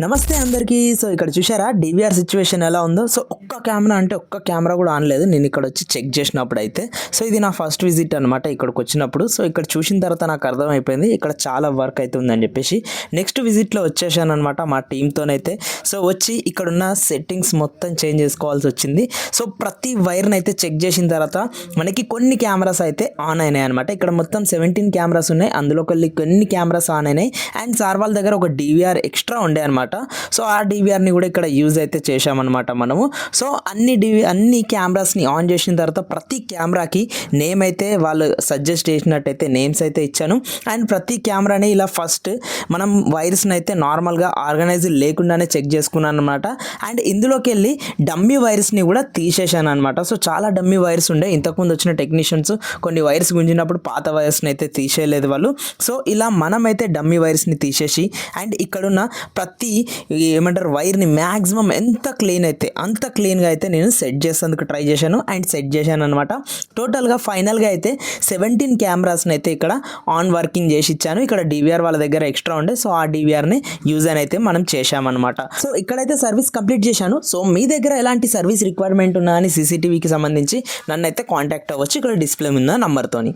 నమస్తే అందరికీ. సో ఇక్కడ చూసారా డివిఆర్ సిచ్యువేషన్ ఎలా ఉందో. సో ఒక్క కెమెరా కూడా ఆన్ లేదు నేను ఇక్కడ వచ్చి చెక్ చేసినప్పుడు అయితే. సో ఇది నా ఫస్ట్ విజిట్ అనమాట ఇక్కడికి వచ్చినప్పుడు. సో ఇక్కడ చూసిన తర్వాత నాకు అర్థమైపోయింది ఇక్కడ చాలా వర్క్ అయితే ఉందని చెప్పేసి. నెక్స్ట్ విజిట్లో వచ్చేసాను అనమాట మా టీంతోనైతే. సో వచ్చి ఇక్కడున్న సెట్టింగ్స్ మొత్తం చేంజ్ చేసుకోవాల్సి వచ్చింది. సో ప్రతి వైర్ని అయితే చెక్ చేసిన తర్వాత మనకి కొన్ని కెమెరాస్ అయితే ఆన్ అయినాయి అనమాట. ఇక్కడ మొత్తం 17 కెమెరాస్ ఉన్నాయి, అందులో కొన్ని కెమెరాస్ ఆన్ అయినాయి. అండ్ సార్ వాళ్ళ దగ్గర ఒక డివిఆర్ ఎక్స్ట్రా ఉండే అనమాట. సో ఆ డివిఆర్ని కూడా ఇక్కడ యూజ్ అయితే చేసామన్నమాట మనము. సో అన్ని కెమెరాస్ని ఆన్ చేసిన తర్వాత ప్రతి కెమెరాకి నేమ్ అయితే వాళ్ళు సజెస్ట్ చేసినట్టయితే నేమ్స్ అయితే ఇచ్చాను. అండ్ ప్రతి కెమెరాని ఇలా ఫస్ట్ మనం వైర్స్ని అయితే నార్మల్గా ఆర్గనైజ్ లేకుండానే చెక్ చేసుకున్నాను అనమాట. అండ్ ఇందులోకి వెళ్ళి డమ్మీ వైర్స్ని కూడా తీసేసాను అనమాట. సో చాలా డమ్మీ వైర్స్ ఉండే, ఇంతకుముందు వచ్చిన టెక్నీషియన్స్ కొన్ని వైర్స్ గుంజినప్పుడు పాత వైర్స్ని అయితే తీసేయలేదు వాళ్ళు. సో ఇలా మనమైతే డమ్మీ వైర్స్ని తీసేసి అండ్ ఇక్కడున్న ప్రతి వైర్ని మ్యాక్సిమం ఎంత క్లీన్ అయితే అంత క్లీన్గా అయితే నేను సెట్ చేసేందుకు ట్రై చేశాను అండ్ సెట్ చేశాను అనమాట. టోటల్గా ఫైనల్గా అయితే 17 కెమెరాస్ని అయితే ఇక్కడ ఆన్ వర్కింగ్ చేసి ఇచ్చాను. ఇక్కడ డివిఆర్ వాళ్ళ దగ్గర ఎక్స్ట్రా ఉండే, సో ఆ డివిఆర్ని యూజ్ అని అయితే మనం చేశామన్నమాట. సో ఇక్కడైతే సర్వీస్ కంప్లీట్ చేశాను. సో మీ దగ్గర ఎలాంటి సర్వీస్ రిక్వైర్మెంట్ ఉన్నా అని సీసీటీవీకి సంబంధించి నన్ను అయితే కాంటాక్ట్ అవ్వచ్చు ఇక్కడ డిస్ప్లే ఉన్న నంబర్తోని.